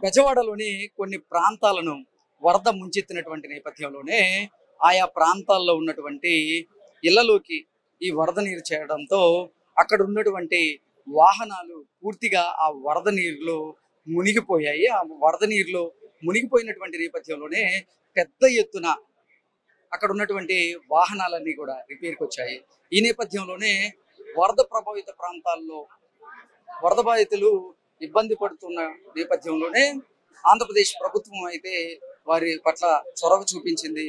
బెజవాడలోని కొన్ని ప్రాంతాలను వరద ముంచెత్తినటువంటి నేపథ్యంలోనే ఆయా ప్రాంతాల్లో ఉన్నటువంటి ఇళ్లలోకి ఈ వరద నీరు చేరడంతో అక్కడ ఉన్నటువంటి వాహనాలు పూర్తిగా ఆ వరద నీరులో మునిగిపోయాయి. ఆ వరద నీరులో మునిగిపోయినటువంటి నేపథ్యంలోనే పెద్ద ఎత్తున అక్కడ ఉన్నటువంటి వాహనాలన్నీ కూడా రిపేర్కి వచ్చాయి. ఈ నేపథ్యంలోనే వరద ప్రభావిత ప్రాంతాల్లో వరద బాధితులు ఇబ్బంది పడుతున్న నేపథ్యంలోనే ఆంధ్రప్రదేశ్ ప్రభుత్వం అయితే వారి పట్ల చొరవ చూపించింది.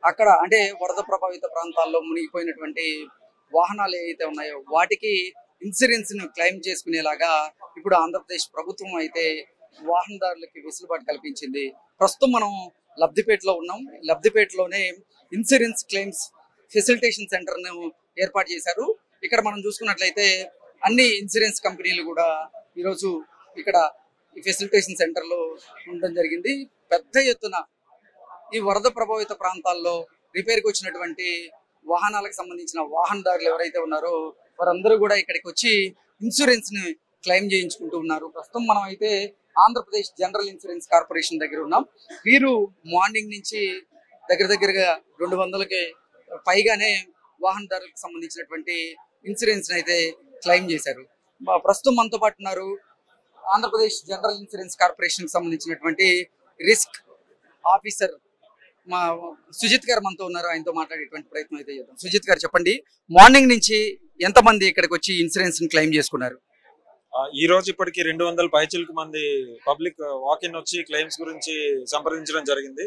అక్కడ అంటే వరద ప్రభావిత ప్రాంతాల్లో మునిగిపోయినటువంటి వాహనాలు ఏవైతే ఉన్నాయో వాటికి ఇన్సూరెన్స్ ను క్లెయిమ్ చేసుకునేలాగా ఇప్పుడు ఆంధ్రప్రదేశ్ ప్రభుత్వం అయితే వాహనదారులకి వెసులుబాటు కల్పించింది. ప్రస్తుతం మనం లబ్ధిపేటలో ఉన్నాం. లబ్ధిపేటలోనే ఇన్సూరెన్స్ క్లెయిమ్స్ ఫెసిలిటేషన్ సెంటర్ ను ఏర్పాటు చేశారు. ఇక్కడ మనం చూసుకున్నట్లయితే అన్ని ఇన్సూరెన్స్ కంపెనీలు కూడా ఈరోజు ఇక్కడ ఈ ఫెసిలిటేషన్ సెంటర్ లో ఉండడం జరిగింది. పెద్ద ఎత్తున ఈ వరద ప్రభావిత ప్రాంతాల్లో రిపేర్కి వచ్చినటువంటి వాహనాలకు సంబంధించిన వాహనదారులు ఎవరైతే ఉన్నారో వారందరూ కూడా ఇక్కడికి వచ్చి ఇన్సూరెన్స్ ని క్లెయిమ్ చేయించుకుంటూ ఉన్నారు. ప్రస్తుతం మనం అయితే ఆంధ్రప్రదేశ్ జనరల్ ఇన్సూరెన్స్ కార్పొరేషన్ దగ్గర ఉన్నాం. వీరు మార్నింగ్ నుంచి దగ్గరగా 200కి పైగానే వాహనదారులకు సంబంధించినటువంటి ఇన్సూరెన్స్ అయితే క్లెయిమ్ చేశారు. ప్రస్తుతం మనతో పాటు ఉన్నారు ఆంధ్రప్రదేశ్ జనరల్ ఇన్సూరెన్స్ కార్పొరేషన్ కి సంబంధించినటువంటి రిస్క్ ఆఫీసర్ మా సుజిత్ గారు మనతో ఉన్నారు. ఆయనతో మాట్లాడేటువంటి ప్రయత్నం అయితే చేద్దాం. సుజిత్ గారు చెప్పండి, మార్నింగ్ నుంచి ఎంతమంది ఇక్కడికి వచ్చి ఇన్సూరెన్స్ ని క్లెయిమ్ చేసుకున్నారు? ఈ రోజు ఇప్పటికి 200 పైచిలకు మంది పబ్లిక్ వాకిన్ వచ్చి క్లెయిమ్స్ గురించి సంప్రదించడం జరిగింది.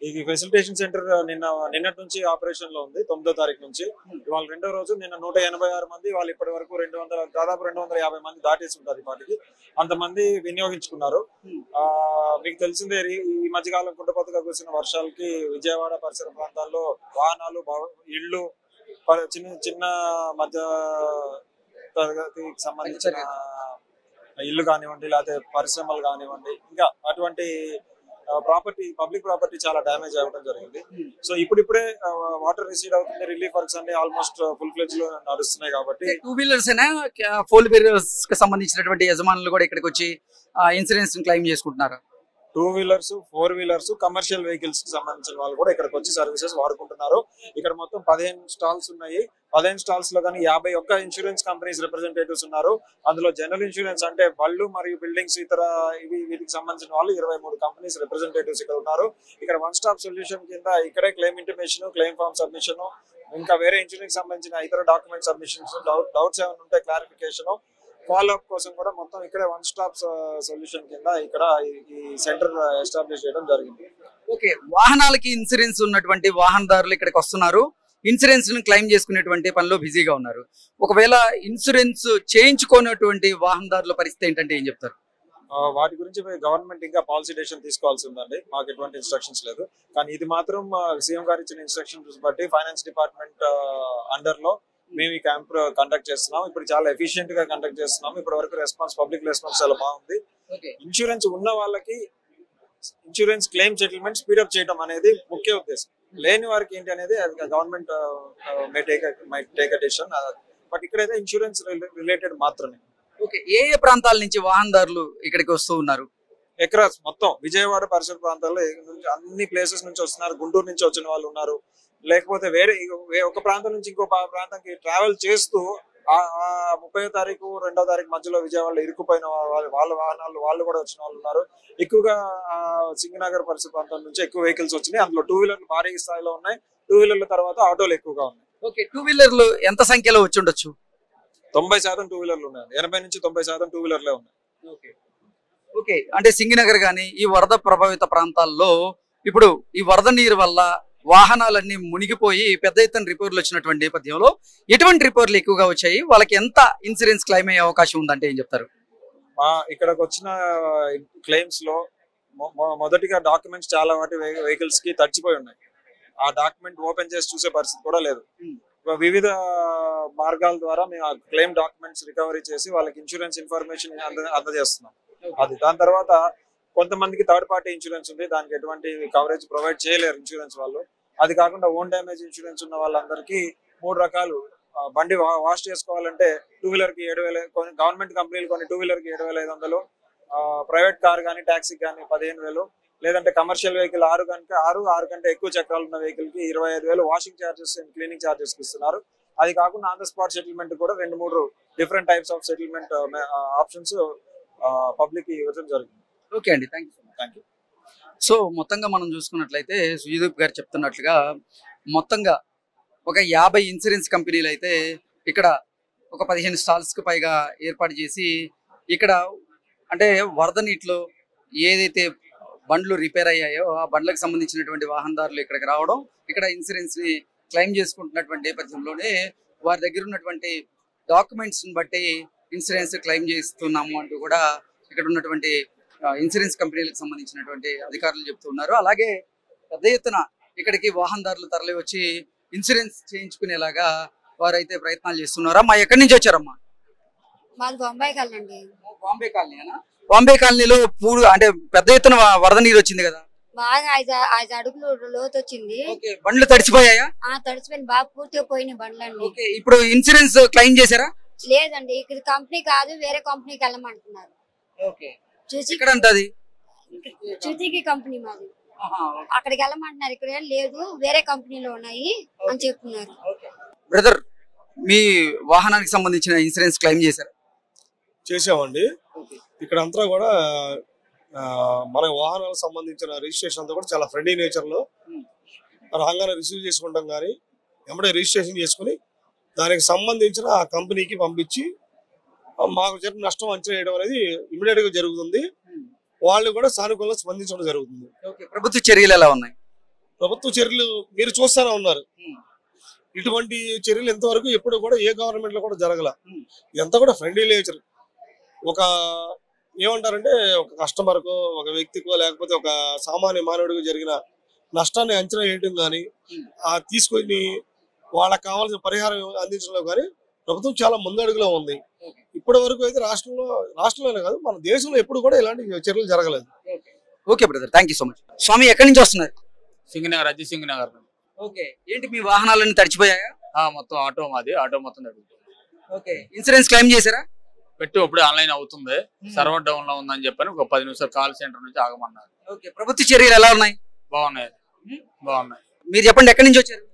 ఈ ఫెసిలిటేషన్ సెంటర్ నిన్నటి నుంచి ఆపరేషన్ లో ఉంది. 9వ తారీఖు నుంచి ఇవాళ 2వ రోజు. నిన్న 186 మంది, వాళ్ళు ఇప్పటి వరకు దాదాపు 250 మంది దాటేసి ఉంటారు. ఇప్పటికి అంతమంది వినియోగించుకున్నారు. మీకు తెలిసిందే, ఈ మధ్యకాలం కుండపోతగా కురిసిన వర్షాలకి విజయవాడ పరిసర ప్రాంతాల్లో వాహనాలు, ఇళ్ళు, చిన్న మధ్య తరగతికి సంబంధించిన ఇల్లు కానివ్వండి, లేకపోతే పరిశ్రమలు కానివ్వండి, ఇంకా అటువంటి పబ్లిక్ ప్రాపర్టీ చాలా డ్యామేజ్ అవ్వడం జరిగింది. సో ఇప్పుడిప్పుడే వాటర్ రిసీడ్ అవుతుంది. రిలీఫ్ వర్క్స్ అన్ని ఆల్మోస్ట్ ఫుల్ ఫ్లెడ్జ్ లో నడుస్తున్నాయి. కాబట్టి 2 వీలర్స్ అయినా 4 వీలర్స్ కి సంబంధించినటువంటి యజమానులు కూడా ఇక్కడికి వచ్చి ఇన్సూరెన్స్ క్లెయిమ్ చేసుకుంటున్నారు. 2 వీలర్స్, 4 వీలర్స్, కమర్షియల్ వెహికల్స్ కి సంబంధించిన వాళ్ళు కూడా ఇక్కడికి వచ్చి సర్వీసెస్ వాడుకుంటున్నారు. ఇక్కడ మొత్తం 15 స్టాల్స్ ఉన్నాయి. 15 స్టాల్స్ లో కానీ 51 ఇన్సూరెన్స్ కంపెనీస్ రిప్రజెంటేటివ్స్ ఉన్నారు. అందులో జనరల్ ఇన్సూరెన్స్ అంటే బళ్ళు మరియు బిల్డింగ్స్ ఇతర వీటికి సంబంధించిన వాళ్ళు 23 కంపెనీస్ రిప్రజెంటేటివ్స్ ఇక్కడ ఉన్నారు. ఇక్కడ వన్ స్టాప్ సొల్యూషన్ కింద ఇక్కడే claim intimation, claim form submission, ఇంకా వేరే ఇన్సూరెన్స్ సంబంధించిన ఇతర డాక్యుమెంట్ సబ్మిషన్స్, డౌట్స్ ఏమైనా ఉంటే క్లారిఫికేషన్, ఫాలో అప్ కోసం కూడా మొత్తం ఇక్కడే వన్ స్టాప్ సొల్యూషన్ కింద ఇక్కడ ఈ సెంటర్ ఎస్టాబ్లిష్ చేయడం జరిగింది. ఓకే, వాహనాలకి ఇన్సూరెన్స్ ఉన్నటువంటి వాహనదారులు ఇక్కడికి వస్తున్నారు. ఇన్సూరెన్స్ ను క్లెయిమ్ చేసుకునేటువంటి పనిలో బిజీగా ఉన్నారు. ఒకవేళ ఇన్సూరెన్స్ చేయించుకునేటువంటి వాహనదారుల పరిస్థితి ఏంటంటే ఏం చెప్తారు? వాటి గురించి గవర్నమెంట్ ఇంకా పాలసీ డెసిషన్ తీసుకోవాల్సి ఉందండి. మాకు ఎటువంటి ఇన్స్ట్రక్షన్స్ లేదు. కానీ ఇది మాత్రం సీఎం గారు ఇచ్చిన ఇన్స్ట్రక్షన్స్ బట్టి ఫైనాన్స్ డిపార్ట్మెంట్ అండర్ లో మేము ఈ క్యాంప్ కండక్ట్ చేస్తున్నాం. ఇప్పుడు చాలా ఎఫిషియెంట్ గా కండక్ట్ చేస్తున్నాం. ఇప్పటి వరకు పబ్లిక్ రెస్పాన్స్ చాలా బాగుంది. ఇన్సూరెన్స్ ఉన్న వాళ్ళకి ఇన్సూరెన్స్ క్లెయిమ్ సెటిల్మెంట్ స్పీడప్ చేయడం అనేది ముఖ్య ఉద్దేశం. లేని వారికి ఏంటి అనేది government my take a decision. But ఇక్కడైతే ఇన్సూరెన్స్ రిలేటెడ్ మాత్రమే. ఓకే, ఏ ప్రాంతాల నుంచి వాహనదారులు ఇక్కడికి వస్తూ ఉన్నారు? ఎక్రాస్ మొత్తం విజయవాడ పరిసర ప్రాంతాల్లో అన్ని ప్లేసెస్ నుంచి వస్తున్నారు. గుంటూరు నుంచి వచ్చిన వాళ్ళు ఉన్నారు. లేకపోతే వేరే ఒక ప్రాంతం నుంచి ఇంకో ప్రాంతానికి ట్రావెల్ చేస్తూ 30వ తారీఖు 2వ తారీఖు మధ్యలో విజయవాడలో ఇరుక్కుపోయిన వాళ్ళ వాహనాలు వాళ్ళు కూడా వచ్చిన వాళ్ళు ఉన్నారు. ఎక్కువగా సింగనగర్ పరిసర ప్రాంతం నుంచి ఎక్కువ వెహికల్స్ వచ్చినాయి. అందులో 2 వీలర్లు భారీ స్థాయిలో ఉన్నాయి. 2 వీలర్ల తర్వాత ఆటోలు ఎక్కువగా ఉన్నాయి. ఓకే, 2 వీలర్లు ఎంత సంఖ్యలో వచ్చి ఉండొచ్చు? 90% 2 వీలర్లు ఉన్నాయి. 80 నుంచి 90% 2 వీలర్లే ఉన్నాయి. ఓకే, అంటే సింగనగర్ గాని ఈ వరద ప్రభావిత ప్రాంతాల్లో ఇప్పుడు ఈ వరద నీరు వల్ల వాహనాలన్నీ మునిగిపోయి పెద్ద ఎత్తున రిపేర్లు వచ్చినటువంటి నేపథ్యంలో ఎటువంటి రిపేర్లు ఎక్కువగా వచ్చాయి? వాళ్ళకి ఎంత ఇన్సూరెన్స్ క్లెయిమ్ అయ్యే అవకాశం ఉందంటే ఏం చెప్తారు? ఇక్కడికి వచ్చిన క్లెయిమ్స్ లో మొదటిగా డాక్యుమెంట్స్ చాలా వాటి వెహికల్స్ కి తడిచిపోయి ఉన్నాయి. ఆ డాక్యుమెంట్ ఓపెన్ చేసి చూసే పరిస్థితి కూడా లేదు. వివిధ మార్గాల ద్వారా మేము ఆ క్లెయిమ్ డాక్యుమెంట్స్ రికవరీ చేసి వాళ్ళకి ఇన్సూరెన్స్ ఇన్ఫర్మేషన్ అందజేస్తున్నాం. అది దాని తర్వాత కొంతమందికి థర్డ్ పార్టీ ఇన్సూరెన్స్ ఉంది. దానికి ఎటువంటి కవరేజ్ ప్రొవైడ్ చేయలేరు ఇన్సూరెన్స్ వాళ్ళు. అది కాకుండా ఓన్ డ్యామేజ్ ఇన్సూరెన్స్ ఉన్న వాళ్ళందరికీ 3 రకాలు. బండి వాష్ చేసుకోవాలంటే 2 వీలర్ కి 7,000, గవర్నమెంట్ కంపెనీలు కొన్ని 2 వీలర్ కి 7,500, ప్రైవేట్ కార్ కానీ ట్యాక్సీకి కానీ 15,000, లేదంటే కమర్షియల్ వెహికల్ 6 కనుక 6 కంటే ఎక్కువ చక్రాలు ఉన్న వెహికల్ కి 25,000 washing charges and cleaning charges ఇస్తున్నారు. అది కాకుండా ఆన్ ద స్పాట్ సెటిల్మెంట్ కూడా 2-3 different types of settlement options public ఇవ్వడం జరుగుతుంది. ఓకే అండి, థ్యాంక్ యూ. సో మొత్తంగా మనం చూసుకున్నట్లయితే సుజీదీప్ గారు చెప్తున్నట్లుగా మొత్తంగా ఒక 50 ఇన్సూరెన్స్ కంపెనీలు అయితే ఇక్కడ ఒక 15 స్టాల్స్కి పైగా ఏర్పాటు చేసి ఇక్కడ అంటే వరద నీటిలో ఏదైతే బండ్లు రిపేర్ అయ్యాయో ఆ బండ్లకు సంబంధించినటువంటి వాహనదారులు ఇక్కడికి రావడం, ఇక్కడ ఇన్సూరెన్స్ని క్లెయిమ్ చేసుకుంటున్నటువంటి నేపథ్యంలోనే వారి దగ్గర ఉన్నటువంటి డాక్యుమెంట్స్ని బట్టి ఇన్సూరెన్స్ క్లెయిమ్ చేస్తున్నాము అంటూ కూడా ఇక్కడ ఉన్నటువంటి ఇన్సూరెన్స్ కంపెనీలకు సంబంధించినటువంటి అధికారులు చెప్తున్నారు. అలాగే పెద్ద ఎత్తున ఇక్కడికి వాహనదారులు తరలి వచ్చి ఇన్సూరెన్స్ చేయించుకునేలాగా వారైతే ప్రయత్నాలు చేస్తున్నారా? మా ఎక్కడి నుంచి వచ్చారమ్మా? బాంబే కాలనీ. బాంబే కాలనీనా? బాంబే కాలనీలో అంటే పెద్ద ఎత్తున వరద నీరు వచ్చింది కదా, బాగా 5 అడుగులు లోతు వచ్చింది. బండ్లు తడిచిపోయాయా? తడిచిపోయింది, బాగా పూర్తిగా పోయినాయి బండ్లన్నీ. ఇప్పుడు ఇన్సూరెన్స్ క్లెయిమ్ చేశారా? లేదండి, ఇక్కడ కంపెనీ కాదు, వేరే కంపెనీకి వెళ్ళమంటున్నారు. చుతికి కంపెనీ మాది, అక్కడికి వెళ్ళమంటున్నారు. ఇక్కడ లేదు, వేరే కంపెనీలో ఉన్నాయి అని చెప్తున్నారు. బ్రదర్, మీ వాహనానికి సంబంధించిన ఇన్సూరెన్స్ క్లెయిమ్ చేశారా? చేసామండి. ఇక్కడ అంతా కూడా మన వాహనాలకు సంబంధించిన రిజిస్ట్రేషన్ అంతా కూడా చాలా ఫ్రెండ్లీ నేచర్ లో రాగానే రిసీవ్ చేసుకుంటాం, కానీ ఎమ్మడే రిజిస్ట్రేషన్ చేసుకుని దానికి సంబంధించిన ఆ కంపెనీకి పంపించి మాకు జరిగిన నష్టం అంచనా వేయడం అనేది ఇమీడియట్ గా జరుగుతుంది. వాళ్ళు కూడా సానుకూలంగా స్పందించడం జరుగుతుంది. ప్రభుత్వ చర్యలు ఎలా ఉన్నాయి? ప్రభుత్వ చర్యలు మీరు చూస్తూనే ఉన్నారు. ఇటువంటి చర్యలు ఎంతవరకు ఎప్పుడు కూడా ఏ గవర్నమెంట్ లో కూడా జరగల. ఎంత కూడా ఫ్రెండ్లీ నేచర్. ఒక ఏమంటారంటే ఒక కస్టమర్కో, ఒక వ్యక్తికో, లేకపోతే ఒక సామాన్య మానవుడికి జరిగిన నష్టాన్ని అంచనా వేయటం కానీ, తీసుకొని వాళ్ళకి కావాల్సిన పరిహారం అందించడంలో కానీ ప్రభుత్వం చాలా ముందడుగులో ఉంది. ఇప్పటి వరకు అయితే రాష్ట్రంలోనే కాదు, మన దేశంలో ఎప్పుడు కూడా ఇలాంటి చర్యలు జరగలేదు. Okay brother, thank you so much. స్వామి, ఎక్కడి నుంచి వస్తున్నారు? సింగనగర్, అజయ్ సింగనగర్. ఓకే, ఏంటి మీ వాహనాలన్నీ తడిచిపోయాయా? మొత్తం ఆటో మాది, ఆటో మొత్తం తడుగుతుంది. ఓకే, ఇన్సూరెన్స్ క్లెయిమ్ చేశారా? పెట్టి ఇప్పుడు ఆన్లైన్ అవుతుంది, సర్వర్ డౌన్ లో ఉందని చెప్పని ఒక 10 నిమిషాలు కాల్ సెంటర్ నుంచి ఆగమన్నారు. ఓకే, ప్రభుత్వ చర్యలు ఎలా ఉన్నాయి? బాగున్నాయి. మీరు చెప్పండి, ఎక్కడి నుంచి వచ్చారు?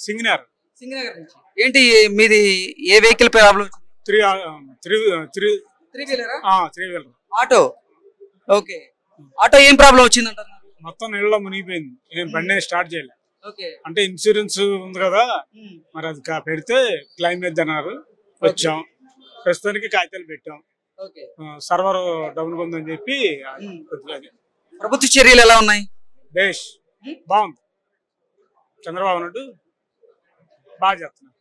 సింగనగర్. సింగనగర్ నుంచి. ఏంటి మీది ఏ vehicle problem? Three wheeler auto. Okay, auto ఏం ప్రాబ్లం వచ్చింది అంటారు? మొత్తం నీళ్ళలో మునిగిపోయింది, నేను బండి స్టార్ట్ చేయలేదు. ఓకే, అంటే ఇన్సూరెన్స్ ఉంది కదా, మరి అది పెడితే క్లెయిమ్ వేద్దన్నారు. వచ్చాం, ప్రస్తుతానికి కాగితాలు పెట్టాం. సర్వర్ డౌన్ ఉందని చెప్పి. ప్రభుత్వ చర్యలు ఎలా ఉన్నాయి? బేష్ బాగుంది, చంద్రబాబు నాయుడు బాగా చేస్తున్నారు.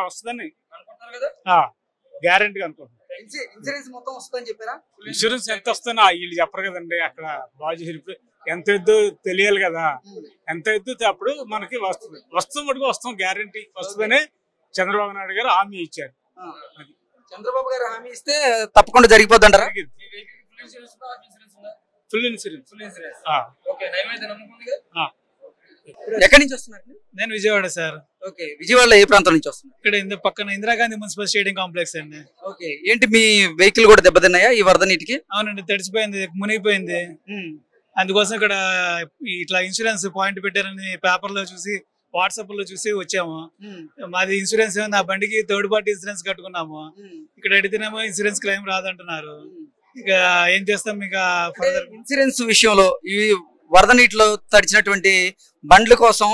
వస్తుందని గ్యారంటీ అనుకుంటున్నాను. ఇన్సూరెన్స్ మొత్తం వస్తుందని చెప్పారా? ఇన్సూరెన్స్ ఎంత వస్తుందో వీళ్ళు చెప్పరు కదండి. అక్కడ బాగా చేసి ఎంత ఎద్దు తెలియాలి కదా, ఎంత ఎద్దు అప్పుడు మనకి వస్తుంది మటుకు వస్తాం, గ్యారంటీ వస్తుందని చంద్రబాబు నాయుడు గారు హామీ ఇచ్చారు. చంద్రబాబు గారు హామీ ఇస్తే తప్పకుండా జరిగిపోద్ది అంటారా? Full insurance. ఎక్కడి నుంచి వస్తున్నారు? నేను విజయవాడ సార్. ఓకే, విజయవాడలో ఏ ప్రాంతం నుంచి వస్తున్నారు? ఇక్కడ పక్కన ఇందిరాగాంధీ మున్సిపల్ స్టేడియం కాంప్లెక్స్ అండి. ఓకే, ఏంటి మీ వెహికల్ కూడా దెబ్బతిన్నాయా ఈ వరద నీటికి? అవునండి, తడిసిపోయింది, మునిగిపోయింది. అందుకోసం ఇక్కడ ఇట్లా ఇన్సూరెన్స్ పాయింట్ పెట్టారని పేపర్ లో చూసి, వాట్సాప్ లో చూసి వచ్చాము. మాది ఇన్సూరెన్స్ ఏమో, నా బండికి థర్డ్ పార్టీ ఇన్సూరెన్స్ కట్టుకున్నాము. ఇక్కడ అడిగితేనేమో ఇన్సూరెన్స్ క్లెయిమ్ రాదంటున్నారు. ఇక ఏం చేస్తాం? ఇక ఇన్సూరెన్స్ విషయంలో ఈ వరద నీటిలో తడిచినటువంటి బండ్ల కోసం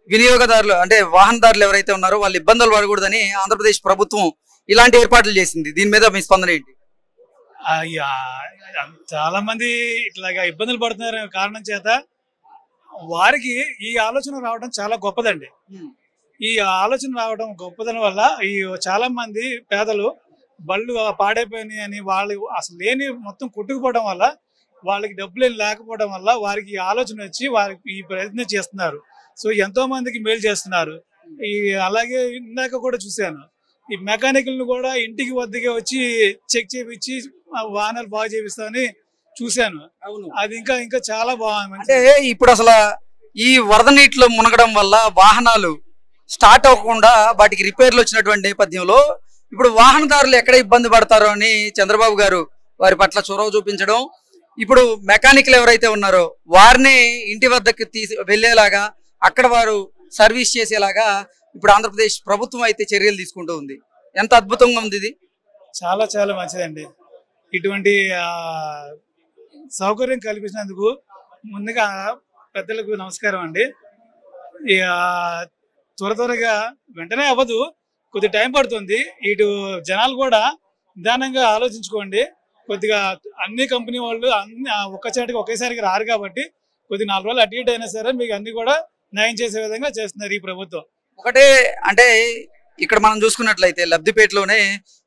వినియోగదారులు అంటే వాహనదారులు ఎవరైతే ఉన్నారో వాళ్ళు ఇబ్బందులు పడకూడదని ఆంధ్రప్రదేశ్ ప్రభుత్వం ఇలాంటి ఏర్పాట్లు చేసింది. దీని మీద మీ స్పందన ఏంటి? చాలా మంది ఇట్లాగా ఇబ్బందులు పడుతున్నారు కారణం చేత వారికి ఈ ఆలోచన రావడం చాలా గొప్పదండి. ఈ ఆలోచన రావడం గొప్పదన వల్ల ఈ చాలా మంది పేదలు బళ్ళు పాడైపోయినాయి అని వాళ్ళు అసలు లేని మొత్తం కొట్టుకుపోవడం వల్ల, వాళ్ళకి డబ్బులు లేకపోవడం వల్ల వారికి ఆలోచన వచ్చి వారికి ఈ ప్రయత్నం చేస్తున్నారు. సో ఎంతో మందికి మేలు చేస్తున్నారు. అలాగే ఇందాక కూడా చూశాను, ఈ మెకానికల్ని కూడా ఇంటికి వద్దకే వచ్చి చెక్ చేయించి వాహనాలు బాగా చేపిస్తామని చూశాను. అది ఇంకా చాలా బాగుంది. అంటే ఇప్పుడు అసలు ఈ వరద నీటిలో మునగడం వల్ల వాహనాలు స్టార్ట్ అవ్వకుండా వాటికి రిపేర్లు వచ్చినటువంటి నేపథ్యంలో ఇప్పుడు వాహనదారులు ఎక్కడ ఇబ్బంది పడతారో అని చంద్రబాబు గారు వారి పట్ల చొరవ చూపించడం, ఇప్పుడు మెకానిక్లు ఎవరైతే ఉన్నారో వారిని ఇంటి వద్దకు వెళ్ళేలాగా అక్కడ వారు సర్వీస్ చేసేలాగా ఇప్పుడు ఆంధ్రప్రదేశ్ ప్రభుత్వం అయితే చర్యలు తీసుకుంటూ ఉంది. ఎంత అద్భుతంగా ఉంది ఇది. చాలా చాలా మంచిదండి. ఇటువంటి సౌకర్యం కల్పించినందుకు ముందుగా పెద్దలకు నమస్కారం అండి. త్వరగా వెంటనే అవ్వదు, కొద్ది టైం పడుతుంది. ఇటు జనాలు కూడా నిదానంగా ఆలోచించుకోండి. కొద్దిగా అన్ని కంపెనీ వాళ్ళు ఒక్క చాటికి ఒకేసారికి రారు కాబట్టి కొద్ది 4 రోజులు అటు ఇటు అయినా సరే మీకు అన్ని కూడా న్యాయం చేసే విధంగా చేస్తున్నారు ఈ ప్రభుత్వం. ఒకటే అంటే ఇక్కడ మనం చూసుకున్నట్లయితే లబ్ధిపేటలోనే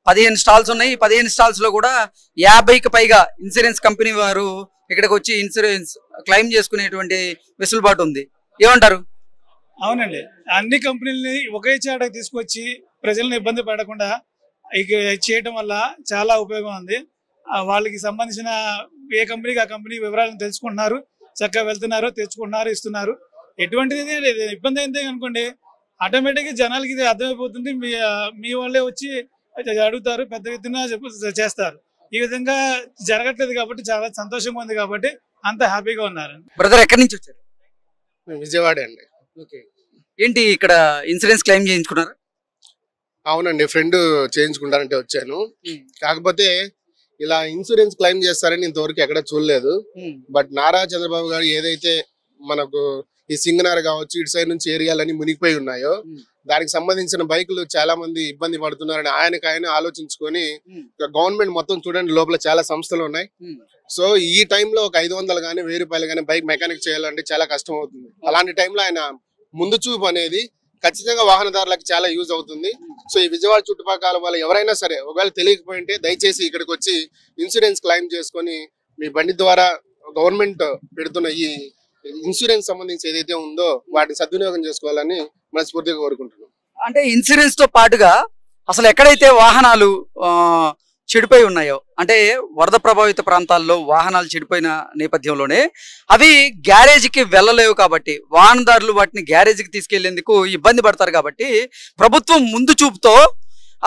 15 స్టాల్స్ ఉన్నాయి. 15 స్టాల్స్ లో కూడా 50కి పైగా ఇన్సూరెన్స్ కంపెనీ వారు ఇక్కడికి వచ్చి ఇన్సూరెన్స్ క్లెయిమ్ చేసుకునేటువంటి వెసులుబాటు ఉంది. ఏమంటారు? అవునండి, అన్ని కంపెనీలని ఒకే చాటకు తీసుకొచ్చి ప్రజలను ఇబ్బంది పడకుండా చేయడం వల్ల చాలా ఉపయోగం ఉంది. వాళ్ళకి సంబంధించిన ఏ కంపెనీకి ఆ కంపెనీ వివరాలను తెలుసుకుంటున్నారు, చక్కగా వెళ్తున్నారు, తెచ్చుకుంటున్నారు, ఇస్తున్నారు. ఎటువంటిది ఇబ్బంది అయితే అనుకోండి ఆటోమేటిక్గా జనాలకి ఇది అర్థమైపోతుంది. మీ వాళ్ళే వచ్చి అడుగుతారు, పెద్ద ఎత్తున చేస్తారు. ఈ విధంగా జరగట్లేదు కాబట్టి చాలా సంతోషంగా ఉంది కాబట్టి అంత హ్యాపీగా ఉన్నారు. బ్రదర్ ఎక్కడి నుంచి వచ్చారు? విజయవాడ అండి. ఏంటి ఇక్కడ ఇన్సూరెన్స్ క్లెయిమ్ చేయించుకున్నారా? అవునండి, ఫ్రెండ్ చేయించుకుంటానంటే వచ్చాను. కాకపోతే ఇలా ఇన్సూరెన్స్ క్లెయిమ్ చేస్తారని ఇంతవరకు ఎక్కడ చూడలేదు. బట్ నారా చంద్రబాబు గారు ఏదైతే మనకు ఈ సింగనార్ కావచ్చు ఇటు సైడ్ నుంచి ఏరియాలన్నీ మునిగిపోయి ఉన్నాయో దానికి సంబంధించిన బైకులు చాలా మంది ఇబ్బంది పడుతున్నారని ఆయన ఆలోచించుకొని గవర్నమెంట్ మొత్తం చూడండి లోపల చాలా సంస్థలు ఉన్నాయి. సో ఈ టైంలో ఒక 500 కానీ 1000 రూపాయలు కానీ బైక్ మెకానిక్ చేయాలంటే చాలా కష్టం అవుతుంది. అలాంటి టైంలో ఆయన ముందు చూపు అనేది ఖచ్చితంగా వాహనదారులకు చాలా యూజ్ అవుతుంది. సో ఈ విజయవాడ చుట్టుపక్కల వాళ్ళు ఎవరైనా సరే ఒకవేళ తెలియకపోయింటే దయచేసి ఇక్కడికి వచ్చి ఇన్సూరెన్స్ క్లెయిమ్ చేసుకొని మీ బండి ద్వారా గవర్నమెంట్ పెడుతున్న ఈ ఇన్సూరెన్స్ సంబంధించి ఏదైతే ఉందో వాటిని సద్వినియోగం చేసుకోవాలని మనస్ఫూర్తిగా కోరుకుంటున్నాం. అంటే ఇన్సూరెన్స్ తో పాటుగా అసలు ఎక్కడైతే వాహనాలు చెడిపోయి ఉన్నాయో అంటే వరద ప్రభావిత ప్రాంతాల్లో వాహనాలు చెడిపోయిన నేపథ్యంలోనే అవి గ్యారేజ్కి వెళ్ళలేవు కాబట్టి వాహనదారులు వాటిని గ్యారేజ్కి తీసుకెళ్లేందుకు ఇబ్బంది పడతారు కాబట్టి ప్రభుత్వం ముందు చూపుతో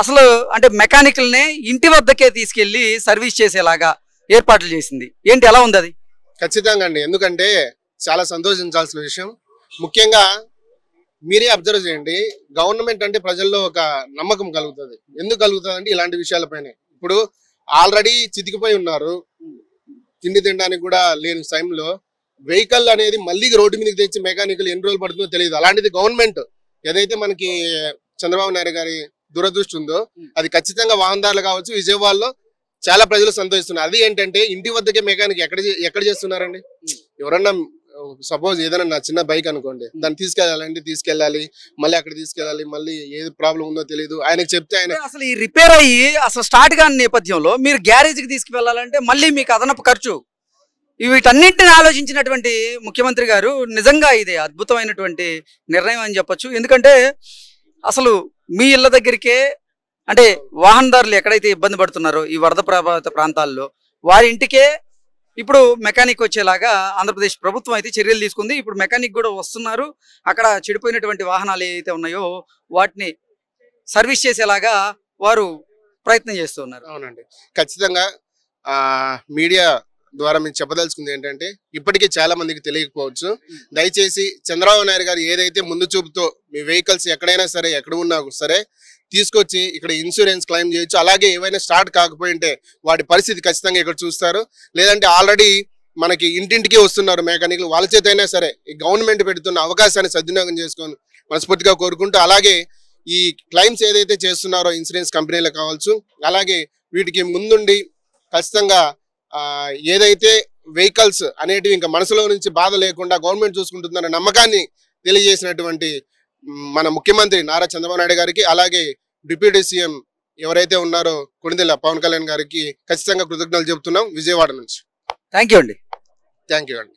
అసలు అంటే మెకానికల్నే ఇంటి వద్దకే తీసుకెళ్లి సర్వీస్ చేసేలాగా ఏర్పాట్లు చేసింది. ఏంటి ఎలా ఉంది అది? ఖచ్చితంగా అండి, ఎందుకంటే చాలా సంతోషించాల్సిన విషయం. ముఖ్యంగా మీరే అబ్జర్వ్ చేయండి, గవర్నమెంట్ అంటే ప్రజల్లో ఒక నమ్మకం కలుగుతుంది. ఎందుకు కలుగుతుంది అంటే ఇలాంటి విషయాలపైనే. ఇప్పుడు ఆల్రెడీ చితికిపోయి ఉన్నారు, తిండి తినడానికి కూడా లేని టైంలో వెహికల్ అనేది మళ్ళీ రోడ్డు మీదకి తెచ్చి మెకానికల్ ఎన్ని రోజులు పడుతుందో తెలియదు. అలాంటిది గవర్నమెంట్ ఏదైతే మనకి చంద్రబాబు నాయుడు గారి దురదృష్టి ఉందో అది ఖచ్చితంగా వాహనదారులు కావచ్చు విజయవాడలో చాలా ప్రజలు సంతోషిస్తున్నారు. అది ఏంటంటే ఇంటి వద్దకే మెకానిక్ ఎక్కడ చేస్తున్నారండి? ఎవరన్నా సపోజ్ ఏదైనా నా చిన్న బైక్ అనుకోండి, దాన్ని తీసుకెళ్ళాలి, మళ్ళీ అక్కడ తీసుకెళ్ళాలి, మళ్ళీ ఏది ప్రాబ్లం ఉందో తెలియదు. ఆయనకు చెప్తే ఆయన అసలు ఈ రిపేర్ అయ్యి అసలు స్టార్ట్ కాని నేపథ్యంలో మీరు గ్యారేజ్ కి తీసుకువెళ్ళాలంటే మళ్ళీ మీకు అదనపు ఖర్చు. వీటన్నింటిని ఆలోచించినటువంటి ముఖ్యమంత్రి గారు నిజంగా ఇది అద్భుతమైనటువంటి నిర్ణయం అని చెప్పొచ్చు. ఎందుకంటే అసలు మీ ఇళ్ళ దగ్గరికే అంటే వాహనదారులు ఎక్కడైతే ఇబ్బంది పడుతున్నారో ఈ వరద ప్రభావిత ప్రాంతాల్లో వారి ఇంటికే ఇప్పుడు మెకానిక్ వచ్చేలాగా ఆంధ్రప్రదేశ్ ప్రభుత్వం అయితే చర్యలు తీసుకుంది. ఇప్పుడు మెకానిక్ కూడా వస్తున్నారు, అక్కడ చెడిపోయినటువంటి వాహనాలు ఏవైతే ఉన్నాయో వాటిని సర్వీస్ చేసేలాగా వారు ప్రయత్నం చేస్తున్నారు. అవునండి, ఖచ్చితంగా మీడియా ద్వారా మేము చెప్పదలుచుకుంది ఏంటంటే ఇప్పటికీ చాలా మందికి తెలియకపోవచ్చు. దయచేసి చంద్రబాబు నాయుడు గారు ఏదైతే ముందు చూపుతో మీ వెహికల్స్ ఎక్కడైనా సరే ఎక్కడ ఉన్నా సరే తీసుకొచ్చి ఇక్కడ ఇన్సూరెన్స్ క్లెయిమ్ చేయొచ్చు. అలాగే ఏవైనా స్టార్ట్ కాకపోయింటే వాటి పరిస్థితి ఖచ్చితంగా ఇక్కడ చూస్తారు. లేదంటే ఆల్రెడీ మనకి ఇంటింటికి వస్తున్నారు మెకానిక్లు, వాళ్ళ చేత అయినా సరే ఈ గవర్నమెంట్ పెడుతున్న అవకాశాన్ని సద్వినియోగం చేసుకొని మనస్ఫూర్తిగా కోరుకుంటూ, అలాగే ఈ క్లెయిమ్స్ ఏదైతే చేస్తున్నారో ఇన్సూరెన్స్ కంపెనీలకు కావచ్చు, అలాగే వీటికి ముందుండి ఖచ్చితంగా ఏదైతే వెహికల్స్ అనేటివి ఇంకా మనసులో నుంచి బాధ లేకుండా గవర్నమెంట్ చూసుకుంటుందన్న నమ్మకాన్ని తెలియజేసినటువంటి మన ముఖ్యమంత్రి నారా చంద్రబాబు నాయుడు గారికి, అలాగే డిప్యూటీ సీఎం ఎవరైతే ఉన్నారో కొణిదెల పవన్ కళ్యాణ్ గారికి ఖచ్చితంగా కృతజ్ఞతలు చెబుతున్నాం విజయవాడ నుంచి. థ్యాంక్ యూ అండి. థ్యాంక్ యూ అండి.